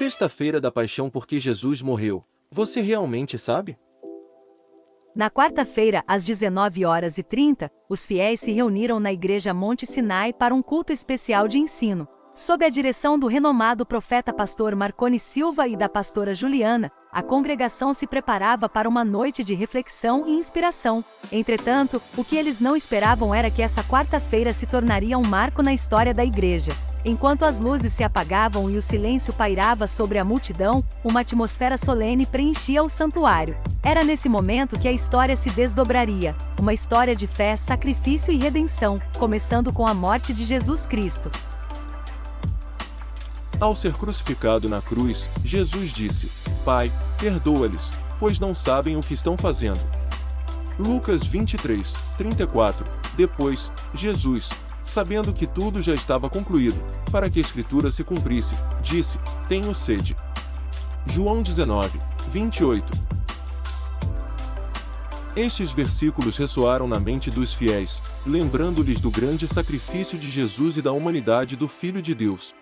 Sexta-feira da Paixão, porque Jesus morreu. Você realmente sabe? Na quarta-feira, às 19h30, os fiéis se reuniram na Igreja Monte Sinai para um culto especial de ensino. Sob a direção do renomado profeta pastor Marconi Silva e da pastora Juliana, a congregação se preparava para uma noite de reflexão e inspiração. Entretanto, o que eles não esperavam era que essa quarta-feira se tornaria um marco na história da igreja. Enquanto as luzes se apagavam e o silêncio pairava sobre a multidão, uma atmosfera solene preenchia o santuário. Era nesse momento que a história se desdobraria, uma história de fé, sacrifício e redenção, começando com a morte de Jesus Cristo. Ao ser crucificado na cruz, Jesus disse: Pai, perdoa-lhes, pois não sabem o que estão fazendo. Lucas 23, 34. Depois, Jesus, sabendo que tudo já estava concluído, para que a Escritura se cumprisse, disse: Tenho sede. João 19, 28. Estes versículos ressoaram na mente dos fiéis, lembrando-lhes do grande sacrifício de Jesus e da humanidade do Filho de Deus.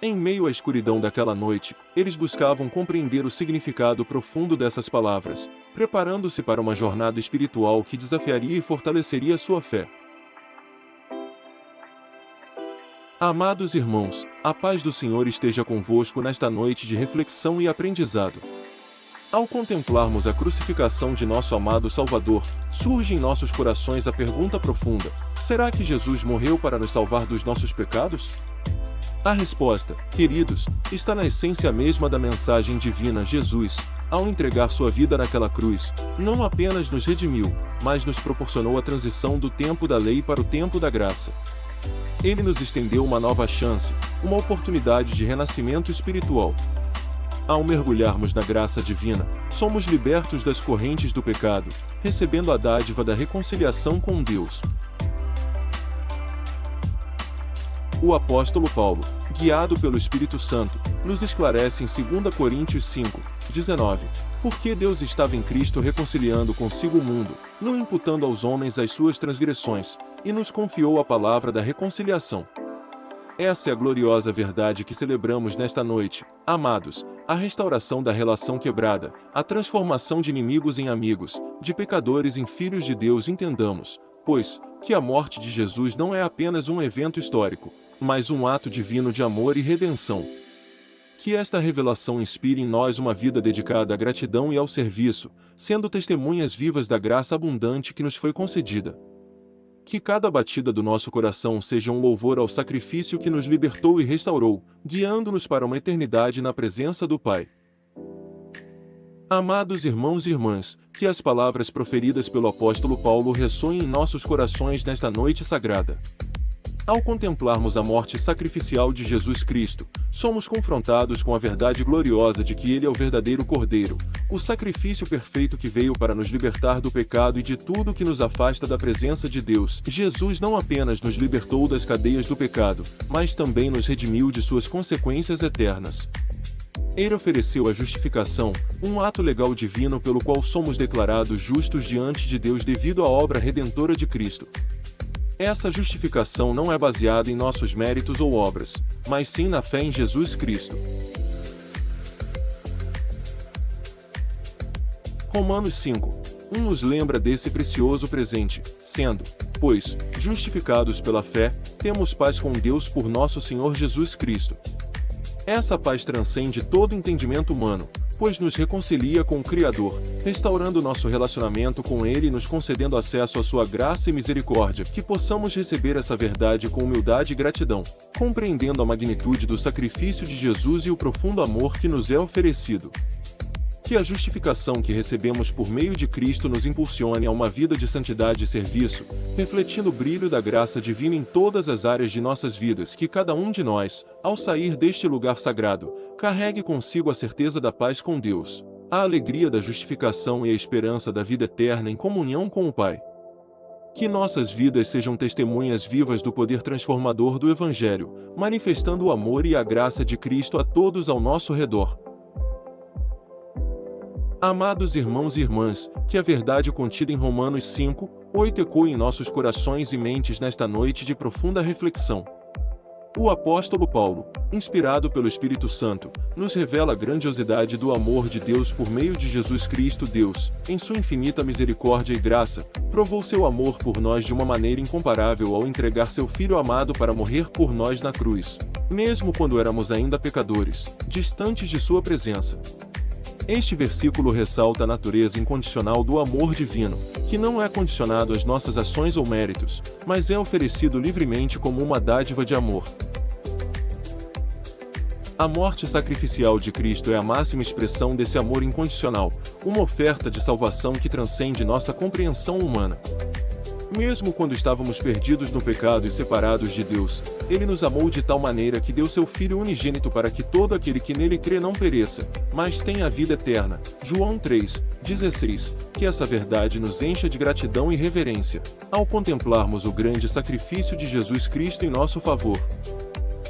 Em meio à escuridão daquela noite, eles buscavam compreender o significado profundo dessas palavras, preparando-se para uma jornada espiritual que desafiaria e fortaleceria sua fé. Amados irmãos, a paz do Senhor esteja convosco nesta noite de reflexão e aprendizado. Ao contemplarmos a crucificação de nosso amado Salvador, surge em nossos corações a pergunta profunda: será que Jesus morreu para nos salvar dos nossos pecados? A resposta, queridos, está na essência mesma da mensagem divina. Jesus, ao entregar sua vida naquela cruz, não apenas nos redimiu, mas nos proporcionou a transição do tempo da lei para o tempo da graça. Ele nos estendeu uma nova chance, uma oportunidade de renascimento espiritual. Ao mergulharmos na graça divina, somos libertos das correntes do pecado, recebendo a dádiva da reconciliação com Deus. O apóstolo Paulo, guiado pelo Espírito Santo, nos esclarece em 2 Coríntios 5, 19, porque Deus estava em Cristo reconciliando consigo o mundo, não imputando aos homens as suas transgressões, e nos confiou a palavra da reconciliação. Essa é a gloriosa verdade que celebramos nesta noite, amados, a restauração da relação quebrada, a transformação de inimigos em amigos, de pecadores em filhos de Deus. Entendamos, pois, que a morte de Jesus não é apenas um evento histórico, mas um ato divino de amor e redenção. Que esta revelação inspire em nós uma vida dedicada à gratidão e ao serviço, sendo testemunhas vivas da graça abundante que nos foi concedida. Que cada batida do nosso coração seja um louvor ao sacrifício que nos libertou e restaurou, guiando-nos para uma eternidade na presença do Pai. Amados irmãos e irmãs, que as palavras proferidas pelo apóstolo Paulo ressoem em nossos corações nesta noite sagrada. Ao contemplarmos a morte sacrificial de Jesus Cristo, somos confrontados com a verdade gloriosa de que Ele é o verdadeiro Cordeiro, o sacrifício perfeito que veio para nos libertar do pecado e de tudo que nos afasta da presença de Deus. Jesus não apenas nos libertou das cadeias do pecado, mas também nos redimiu de suas consequências eternas. Ele ofereceu a justificação, um ato legal divino pelo qual somos declarados justos diante de Deus devido à obra redentora de Cristo. Essa justificação não é baseada em nossos méritos ou obras, mas sim na fé em Jesus Cristo. Romanos 5:1 nos lembra desse precioso presente, sendo, pois, justificados pela fé, temos paz com Deus por nosso Senhor Jesus Cristo. Essa paz transcende todo entendimento humano, pois nos reconcilia com o Criador, restaurando nosso relacionamento com Ele e nos concedendo acesso à sua graça e misericórdia. Que possamos receber essa verdade com humildade e gratidão, compreendendo a magnitude do sacrifício de Jesus e o profundo amor que nos é oferecido. Que a justificação que recebemos por meio de Cristo nos impulsione a uma vida de santidade e serviço, refletindo o brilho da graça divina em todas as áreas de nossas vidas. Que cada um de nós, ao sair deste lugar sagrado, carregue consigo a certeza da paz com Deus, a alegria da justificação e a esperança da vida eterna em comunhão com o Pai. Que nossas vidas sejam testemunhas vivas do poder transformador do Evangelho, manifestando o amor e a graça de Cristo a todos ao nosso redor. Amados irmãos e irmãs, que a verdade contida em Romanos 5:8 ecoe em nossos corações e mentes nesta noite de profunda reflexão. O apóstolo Paulo, inspirado pelo Espírito Santo, nos revela a grandiosidade do amor de Deus por meio de Jesus Cristo. Deus, em sua infinita misericórdia e graça, provou seu amor por nós de uma maneira incomparável ao entregar seu Filho amado para morrer por nós na cruz, mesmo quando éramos ainda pecadores, distantes de sua presença. Este versículo ressalta a natureza incondicional do amor divino, que não é condicionado às nossas ações ou méritos, mas é oferecido livremente como uma dádiva de amor. A morte sacrificial de Cristo é a máxima expressão desse amor incondicional, uma oferta de salvação que transcende nossa compreensão humana. Mesmo quando estávamos perdidos no pecado e separados de Deus, Ele nos amou de tal maneira que deu seu Filho unigênito para que todo aquele que nele crê não pereça, mas tenha a vida eterna. João 3:16. Que essa verdade nos encha de gratidão e reverência, ao contemplarmos o grande sacrifício de Jesus Cristo em nosso favor.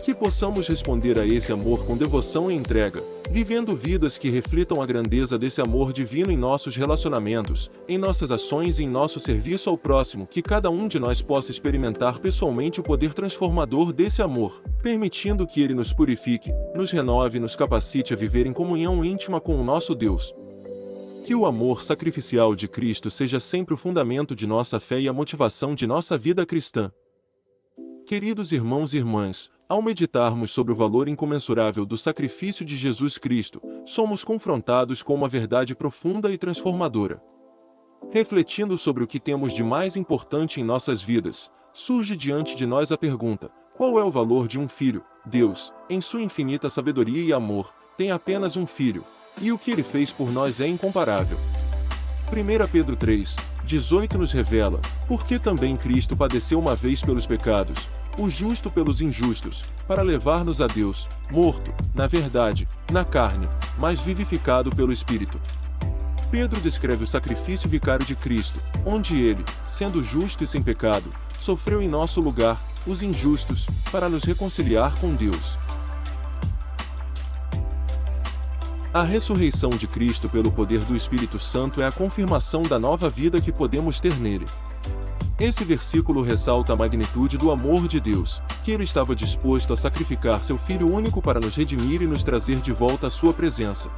Que possamos responder a esse amor com devoção e entrega, vivendo vidas que reflitam a grandeza desse amor divino em nossos relacionamentos, em nossas ações e em nosso serviço ao próximo. Que cada um de nós possa experimentar pessoalmente o poder transformador desse amor, permitindo que ele nos purifique, nos renove e nos capacite a viver em comunhão íntima com o nosso Deus. Que o amor sacrificial de Cristo seja sempre o fundamento de nossa fé e a motivação de nossa vida cristã. Queridos irmãos e irmãs, ao meditarmos sobre o valor incomensurável do sacrifício de Jesus Cristo, somos confrontados com uma verdade profunda e transformadora. Refletindo sobre o que temos de mais importante em nossas vidas, surge diante de nós a pergunta: qual é o valor de um filho? Deus, em sua infinita sabedoria e amor, tem apenas um filho, e o que ele fez por nós é incomparável. 1 Pedro 3:18 nos revela: porque também Cristo padeceu uma vez pelos pecados, o justo pelos injustos, para levar-nos a Deus, morto, na verdade, na carne, mas vivificado pelo Espírito. Pedro descreve o sacrifício vicário de Cristo, onde ele, sendo justo e sem pecado, sofreu em nosso lugar, os injustos, para nos reconciliar com Deus. A ressurreição de Cristo pelo poder do Espírito Santo é a confirmação da nova vida que podemos ter nele. Esse versículo ressalta a magnitude do amor de Deus, que ele estava disposto a sacrificar seu Filho único para nos redimir e nos trazer de volta à sua presença.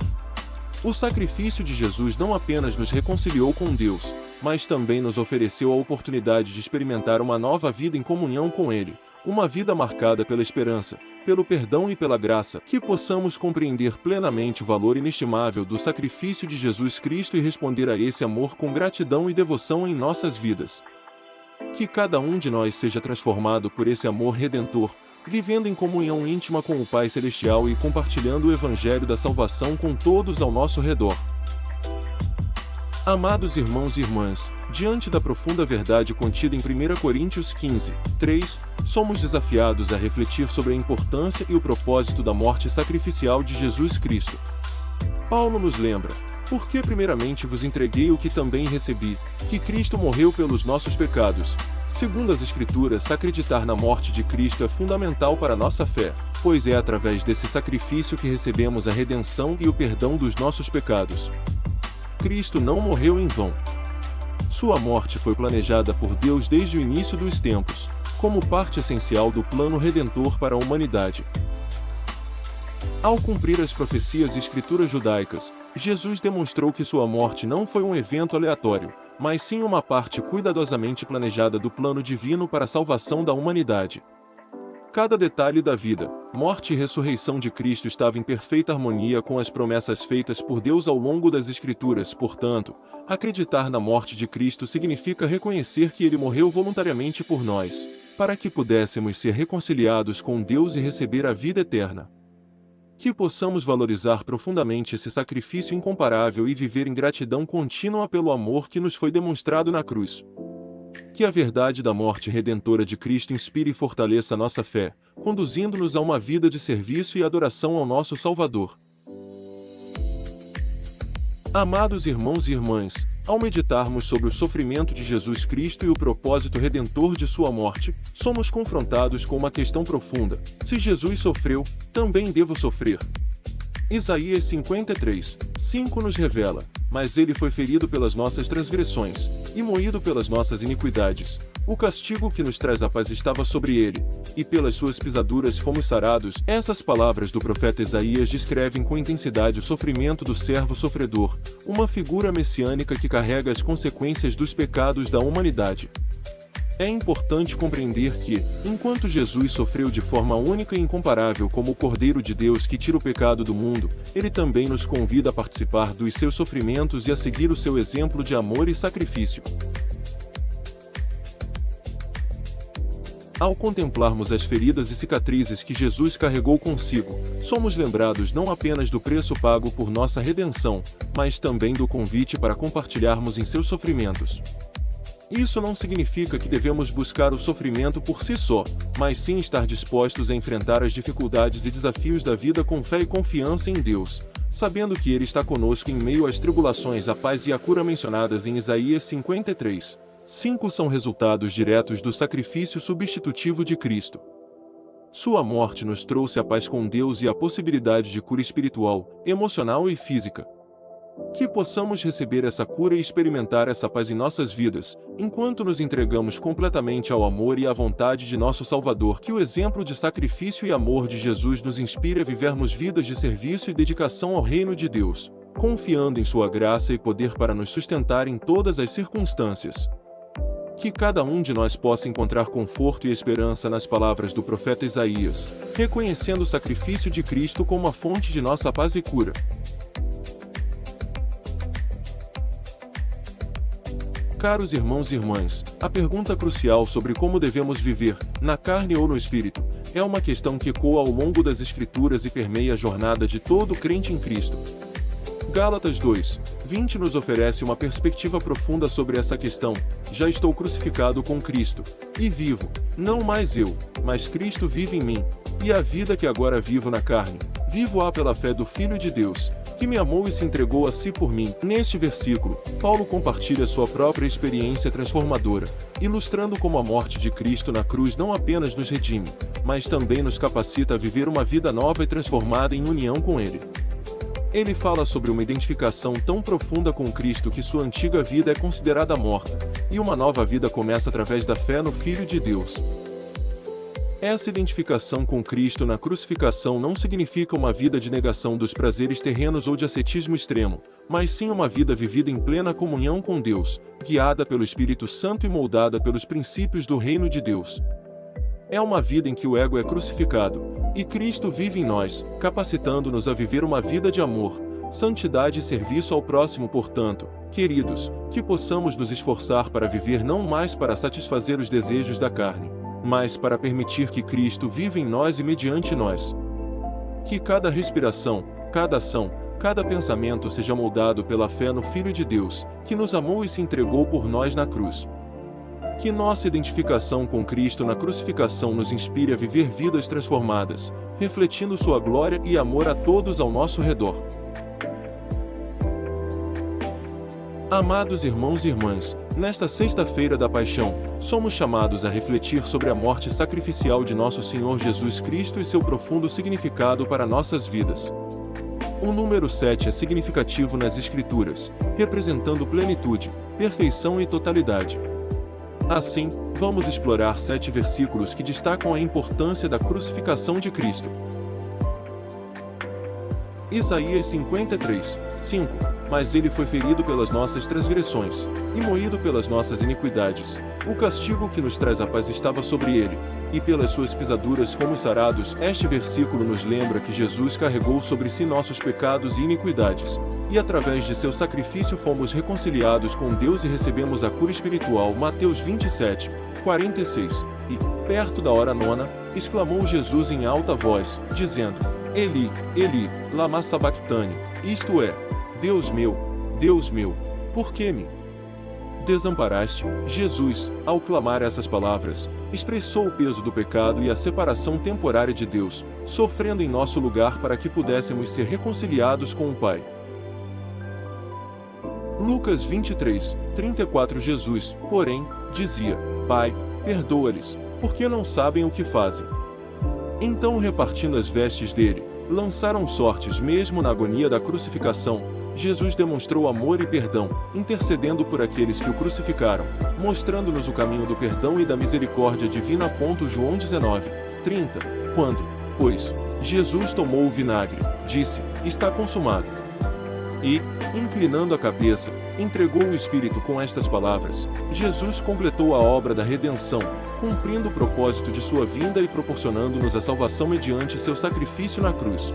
O sacrifício de Jesus não apenas nos reconciliou com Deus, mas também nos ofereceu a oportunidade de experimentar uma nova vida em comunhão com Ele, uma vida marcada pela esperança, pelo perdão e pela graça. Que possamos compreender plenamente o valor inestimável do sacrifício de Jesus Cristo e responder a esse amor com gratidão e devoção em nossas vidas. Que cada um de nós seja transformado por esse amor redentor, vivendo em comunhão íntima com o Pai Celestial e compartilhando o Evangelho da salvação com todos ao nosso redor. Amados irmãos e irmãs, diante da profunda verdade contida em 1 Coríntios 15:3, somos desafiados a refletir sobre a importância e o propósito da morte sacrificial de Jesus Cristo. Paulo nos lembra: porque primeiramente vos entreguei o que também recebi, que Cristo morreu pelos nossos pecados. Segundo as Escrituras, acreditar na morte de Cristo é fundamental para a nossa fé, pois é através desse sacrifício que recebemos a redenção e o perdão dos nossos pecados. Cristo não morreu em vão. Sua morte foi planejada por Deus desde o início dos tempos, como parte essencial do plano redentor para a humanidade. Ao cumprir as profecias e escrituras judaicas, Jesus demonstrou que sua morte não foi um evento aleatório, mas sim uma parte cuidadosamente planejada do plano divino para a salvação da humanidade. Cada detalhe da vida, morte e ressurreição de Cristo estava em perfeita harmonia com as promessas feitas por Deus ao longo das Escrituras. Portanto, acreditar na morte de Cristo significa reconhecer que ele morreu voluntariamente por nós, para que pudéssemos ser reconciliados com Deus e receber a vida eterna. Que possamos valorizar profundamente esse sacrifício incomparável e viver em gratidão contínua pelo amor que nos foi demonstrado na cruz. Que a verdade da morte redentora de Cristo inspire e fortaleça a nossa fé, conduzindo-nos a uma vida de serviço e adoração ao nosso Salvador. Amados irmãos e irmãs, ao meditarmos sobre o sofrimento de Jesus Cristo e o propósito redentor de sua morte, somos confrontados com uma questão profunda: se Jesus sofreu, também devo sofrer. Isaías 53:5 nos revela: mas ele foi ferido pelas nossas transgressões, e moído pelas nossas iniquidades. O castigo que nos traz a paz estava sobre ele, e pelas suas pisaduras fomos sarados. Essas palavras do profeta Isaías descrevem com intensidade o sofrimento do servo sofredor, uma figura messiânica que carrega as consequências dos pecados da humanidade. É importante compreender que, enquanto Jesus sofreu de forma única e incomparável como o Cordeiro de Deus que tira o pecado do mundo, ele também nos convida a participar dos seus sofrimentos e a seguir o seu exemplo de amor e sacrifício. Ao contemplarmos as feridas e cicatrizes que Jesus carregou consigo, somos lembrados não apenas do preço pago por nossa redenção, mas também do convite para compartilharmos em seus sofrimentos. Isso não significa que devemos buscar o sofrimento por si só, mas sim estar dispostos a enfrentar as dificuldades e desafios da vida com fé e confiança em Deus, sabendo que Ele está conosco em meio às tribulações. A paz e a cura mencionadas em Isaías 53:5 são resultados diretos do sacrifício substitutivo de Cristo. Sua morte nos trouxe a paz com Deus e a possibilidade de cura espiritual, emocional e física. Que possamos receber essa cura e experimentar essa paz em nossas vidas, enquanto nos entregamos completamente ao amor e à vontade de nosso Salvador. Que o exemplo de sacrifício e amor de Jesus nos inspire a vivermos vidas de serviço e dedicação ao reino de Deus, confiando em sua graça e poder para nos sustentar em todas as circunstâncias. Que cada um de nós possa encontrar conforto e esperança nas palavras do profeta Isaías, reconhecendo o sacrifício de Cristo como a fonte de nossa paz e cura. Caros irmãos e irmãs, a pergunta crucial sobre como devemos viver, na carne ou no espírito, é uma questão que ecoa ao longo das Escrituras e permeia a jornada de todo crente em Cristo. Gálatas 2:20 nos oferece uma perspectiva profunda sobre essa questão. Já estou crucificado com Cristo, e vivo, não mais eu, mas Cristo vive em mim, e a vida que agora vivo na carne, vivo-a pela fé do Filho de Deus, que me amou e se entregou a si por mim. Neste versículo, Paulo compartilha sua própria experiência transformadora, ilustrando como a morte de Cristo na cruz não apenas nos redime, mas também nos capacita a viver uma vida nova e transformada em união com Ele. Ele fala sobre uma identificação tão profunda com Cristo que sua antiga vida é considerada morta, e uma nova vida começa através da fé no Filho de Deus. Essa identificação com Cristo na crucificação não significa uma vida de negação dos prazeres terrenos ou de ascetismo extremo, mas sim uma vida vivida em plena comunhão com Deus, guiada pelo Espírito Santo e moldada pelos princípios do reino de Deus. É uma vida em que o ego é crucificado, e Cristo vive em nós, capacitando-nos a viver uma vida de amor, santidade e serviço ao próximo. Portanto, queridos, que possamos nos esforçar para viver não mais para satisfazer os desejos da carne, mas para permitir que Cristo viva em nós e mediante nós. Que cada respiração, cada ação, cada pensamento seja moldado pela fé no Filho de Deus, que nos amou e se entregou por nós na cruz. Que nossa identificação com Cristo na crucificação nos inspire a viver vidas transformadas, refletindo sua glória e amor a todos ao nosso redor. Amados irmãos e irmãs, nesta sexta-feira da Paixão, somos chamados a refletir sobre a morte sacrificial de nosso Senhor Jesus Cristo e seu profundo significado para nossas vidas. O número 7 é significativo nas Escrituras, representando plenitude, perfeição e totalidade. Assim, vamos explorar 7 versículos que destacam a importância da crucificação de Cristo. Isaías 53:5 Mas ele foi ferido pelas nossas transgressões, e moído pelas nossas iniquidades. O castigo que nos traz a paz estava sobre ele, e pelas suas pisaduras fomos sarados. Este versículo nos lembra que Jesus carregou sobre si nossos pecados e iniquidades, e através de seu sacrifício fomos reconciliados com Deus e recebemos a cura espiritual. Mateus 27:46 E, perto da hora nona, exclamou Jesus em alta voz, dizendo: Eli, Eli, lama sabachthani, isto é, Deus meu, por que me desamparaste? Jesus, ao clamar essas palavras, expressou o peso do pecado e a separação temporária de Deus, sofrendo em nosso lugar para que pudéssemos ser reconciliados com o Pai. Lucas 23:34 Jesus, porém, dizia: Pai, perdoa-lhes, porque não sabem o que fazem. Então, repartindo as vestes dele, lançaram sortes mesmo na agonia da crucificação, Jesus demonstrou amor e perdão, intercedendo por aqueles que o crucificaram, mostrando-nos o caminho do perdão e da misericórdia divina. João 19:30. Quando, pois, Jesus tomou o vinagre, disse: está consumado. E, inclinando a cabeça, entregou o Espírito com estas palavras. Jesus completou a obra da redenção, cumprindo o propósito de sua vinda e proporcionando-nos a salvação mediante seu sacrifício na cruz.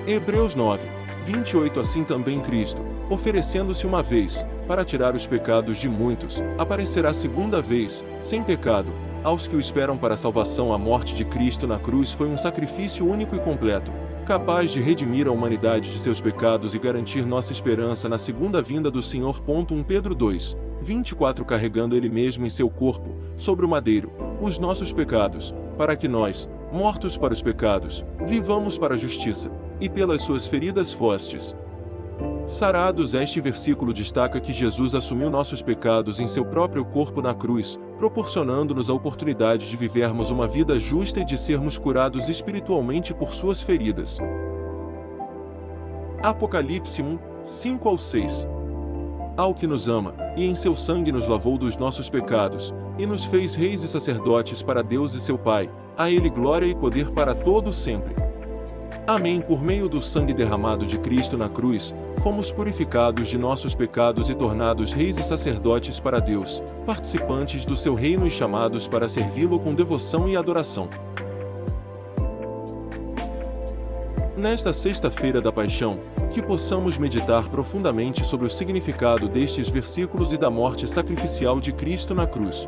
Hebreus 9:28. Assim também Cristo, oferecendo-se uma vez, para tirar os pecados de muitos, aparecerá segunda vez, sem pecado, aos que o esperam para a salvação. A morte de Cristo na cruz foi um sacrifício único e completo, capaz de redimir a humanidade de seus pecados e garantir nossa esperança na segunda vinda do Senhor. 1 Pedro 2:24. Carregando ele mesmo em seu corpo, sobre o madeiro, os nossos pecados, para que nós, mortos para os pecados, vivamos para a justiça, e pelas suas feridas fostes sarados. Este versículo destaca que Jesus assumiu nossos pecados em seu próprio corpo na cruz, proporcionando-nos a oportunidade de vivermos uma vida justa e de sermos curados espiritualmente por suas feridas. Apocalipse 1:5-6. Ao que nos ama, e em seu sangue nos lavou dos nossos pecados, e nos fez reis e sacerdotes para Deus e seu Pai, a ele glória e poder para todo sempre. Amém. Por meio do sangue derramado de Cristo na cruz, fomos purificados de nossos pecados e tornados reis e sacerdotes para Deus, participantes do seu reino e chamados para servi-lo com devoção e adoração. Nesta sexta-feira da Paixão, que possamos meditar profundamente sobre o significado destes versículos e da morte sacrificial de Cristo na cruz.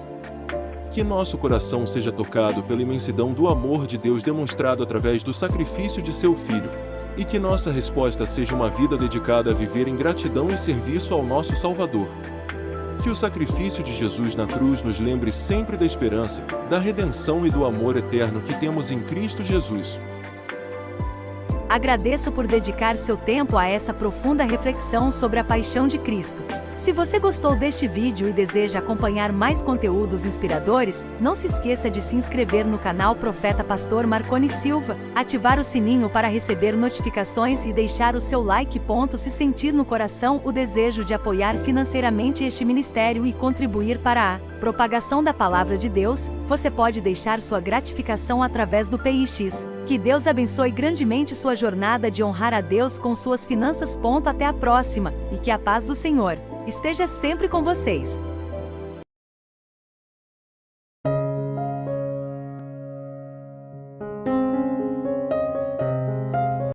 Que nosso coração seja tocado pela imensidão do amor de Deus demonstrado através do sacrifício de seu Filho, e que nossa resposta seja uma vida dedicada a viver em gratidão e serviço ao nosso Salvador. Que o sacrifício de Jesus na cruz nos lembre sempre da esperança, da redenção e do amor eterno que temos em Cristo Jesus. Agradeço por dedicar seu tempo a essa profunda reflexão sobre a paixão de Cristo. Se você gostou deste vídeo e deseja acompanhar mais conteúdos inspiradores, não se esqueça de se inscrever no canal Profeta Pastor Marconi Silva, ativar o sininho para receber notificações e deixar o seu like. Se sentir no coração o desejo de apoiar financeiramente este ministério e contribuir para a propagação da Palavra de Deus, você pode deixar sua gratificação através do PIX. Que Deus abençoe grandemente sua jornada de honrar a Deus com suas finanças. Até a próxima, e que a paz do Senhor esteja sempre com vocês.